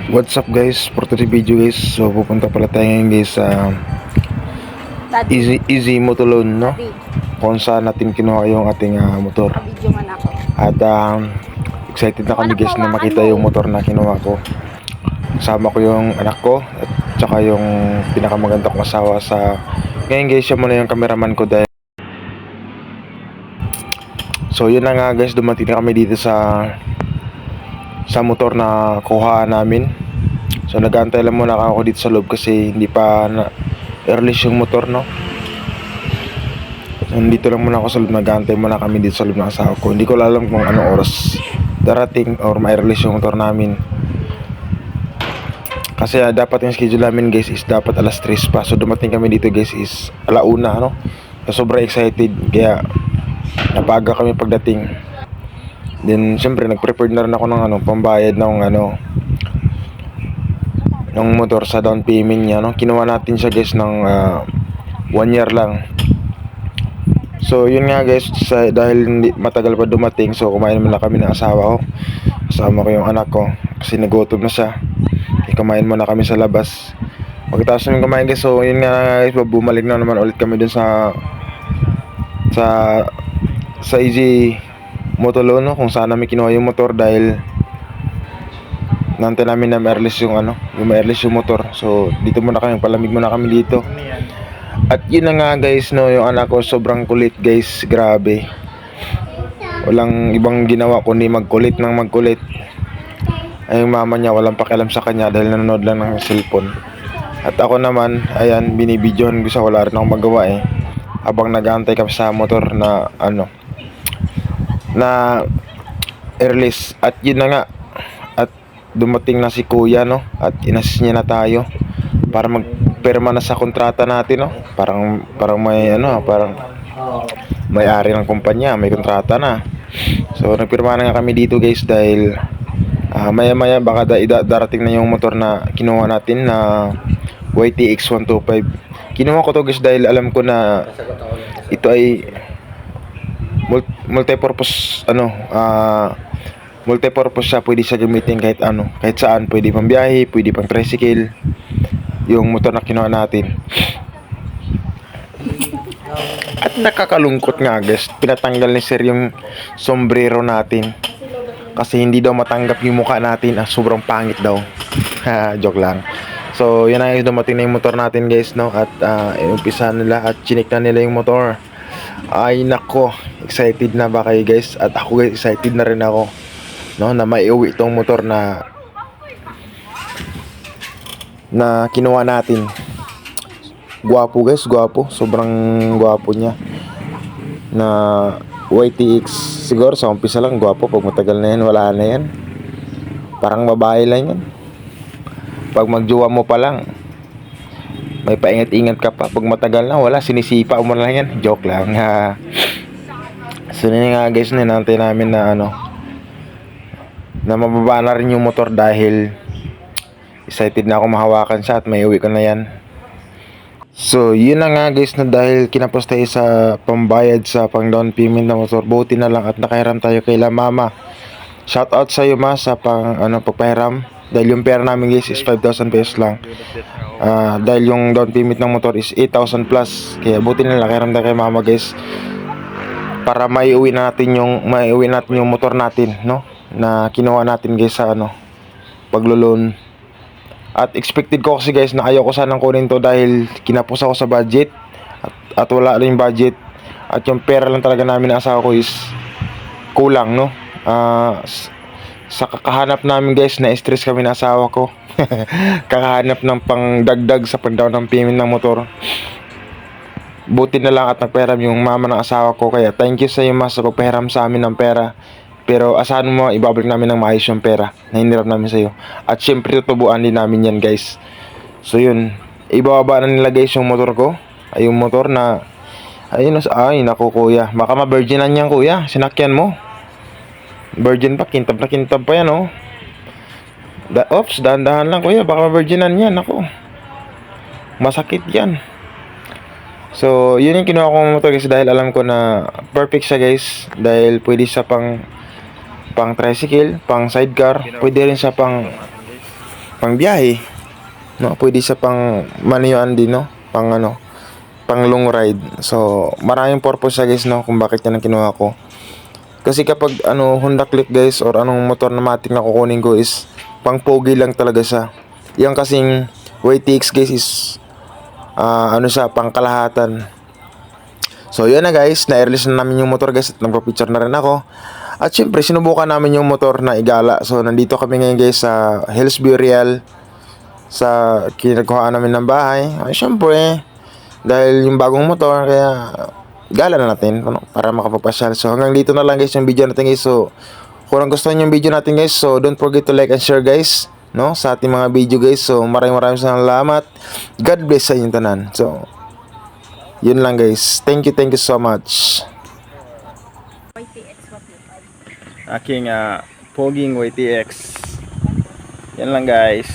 What's up guys, for today's video guys. So pupunta pala tayo ngayon guys sa Easy Motolon, no? Kung saan natin kinuha yung ating motor. At excited na kami guys na makita yung motor na kinuha ko. Kasama ko yung anak ko at saka yung pinakamaganda kong asawa sa ngayon guys. Siya muna yung cameraman ko dahil so yun na nga guys, dumating na kami dito sa motor na kuhaan namin. So nag-aantay lang muna ako dito sa loob kasi hindi pa na airless yung motor, no. So dito lang muna ako sa loob, nag-aantay muna kami dito sa loob ng asawa ko. Hindi ko alam kung anong oras darating or ma-airless yung motor namin. Kasi dapat yung schedule namin guys is dapat alas 3 pa. So dumating kami dito guys is alauna, no. So sobrang excited kaya napaga kami pagdating. Then syempre nag-prepare na rin ako ng pambayad ng ng motor sa down payment niya, no. Kinuha natin siya guys ng 1 year lang. So yun nga guys, dahil matagal pa dumating, so kumain muna kami ng asawa ko. Kasama ko yung anak ko kasi nagutom na siya. Kumain muna kami sa labas. Pagkatapos namin kumain guys, so yun nga guys, bumalik na naman ulit kami dun sa Easy Motolon, no, kung saan namin kinuha yung motor dahil nantay namin na ma-airless yung ma-airless yung motor. So dito muna kami, palamig muna kami dito. At yun na nga guys, no, yung anak ko sobrang kulit guys, grabe. Walang ibang ginawa kundi magkulit ng magkulit. Ay yung mama niya walang pakialam sa kanya dahil nanonood lang ng cellphone. At ako naman, ayan, binibidyohan ko siya, wala rin akong magawa habang nag-aantay kami sa motor na na airless. At yun na nga, at dumating na si kuya, no, at inassist niya na tayo para magpirma na sa kontrata natin, no. Parang may parang may-ari ng kumpanya, may kontrata na. So nagpirma na nga kami dito guys dahil maya baka darating na yung motor na kinuha natin na YTX 125. Kinuha ko to guys dahil alam ko na ito ay multipurpose multipurpose siya. Pwede siya gamitin kahit saan. Pwede pang biyahe, pwede pang tricycle yung motor na kinuha natin. At nakakalungkot nga guys, pinatanggal ni sir yung sombrero natin kasi hindi daw matanggap yung mukha natin. Sobrang pangit daw. Joke lang. So yun na yung dumating na yung motor natin guys, no. At umpisa nila at chinik na nila yung motor. Ay nako, excited na ba kayo guys? At ako guys, excited na rin ako, no, na maiuwi itong motor na kinuha natin. Gwapo guys, gwapo. Sobrang gwapo niya na YTX. Siguro sa umpisa lang gwapo, pag matagal na yan wala na yan. Parang babae lang yan. Pag magjowa mo pa lang may paingat-ingat ka pa, pag matagal na wala, sinisipa mo lang yan. Joke lang. So yun nga guys, ninantay namin na na mababa na rin yung motor dahil excited na ako mahawakan siya at may uwi ko na yan. So yun na nga guys, na dahil kinapos tayo sa pambayad sa pang down payment ng motor, buti na lang at nakahiram tayo kay la mama. Shout out sa iyo ma sa pagpahiram, dahil yung pera namin guys is 5,000 pesos lang. Dahil yung down payment ng motor is 8,000 plus. Kaya buti na lang nakahiram tayo kay mama guys para maiuwi natin yung motor natin, no, na kinuha natin guys sa paglo-loan. At expected ko kasi guys na ayaw ko sanang kunin to dahil kinapos ako sa budget at wala rin budget. At yung pera lang talaga namin ng asawa ko is kulang, no. Sa kakahanap namin guys, na stress kami ng asawa ko. Kakahanap ng pangdagdag sa pag-down ng payment ng motor. Buti na lang at nagpahiram yung mama ng asawa ko. Kaya thank you sa iyo mas sa pagpahiram sa amin ng pera. Pero asahan mo, ibabalik namin ng maayos yung pera na hinirap namin sa iyo. At syempre tutubuan din namin yan guys. So yun, ibababa na nila guys yung motor ko. Ay yung motor na ayun, ay naku kuya, baka ma-virginan yan kuya, sinakyan mo. Virgin pa, kintab pa yan oh. Oops, dahan-dahan lang kuya, baka ma-virginan yan. Ako, masakit yan. So, yun yung kinuha kong motor guys dahil alam ko na perfect siya guys. Dahil pwede siya pang tricycle, pang sidecar, pwede rin siya pang biyahe, no? Pwede siya pang manuyuan din, no? Pang long ride. So, maraming purpose siya guys, no? Kung bakit yan ang kinuha ko. Kasi kapag Honda Click guys or anong motor na matic na kukunin ko is pang pogi lang talaga siya. Yung kasing YTX guys is siya pang kalahatan. So yun na guys, na-release na namin yung motor guys at nagpa-picture na rin ako. At syempre sinubukan namin yung motor na Igala. So nandito kami ngayon guys sa Hillsview Real, sa kinagkuhaan namin ng bahay. Ay syempre dahil yung bagong motor kaya gala na natin para makapagpasyal. So hanggang dito na lang guys yung video natin guys. So kung gusto niyo yung video natin guys, so don't forget to like and share guys, no, sa ating mga video guys. So maraming salamat. God bless sa inyong tanan. So yun lang guys. Thank you so much. Aking poging YTX. Yan lang guys.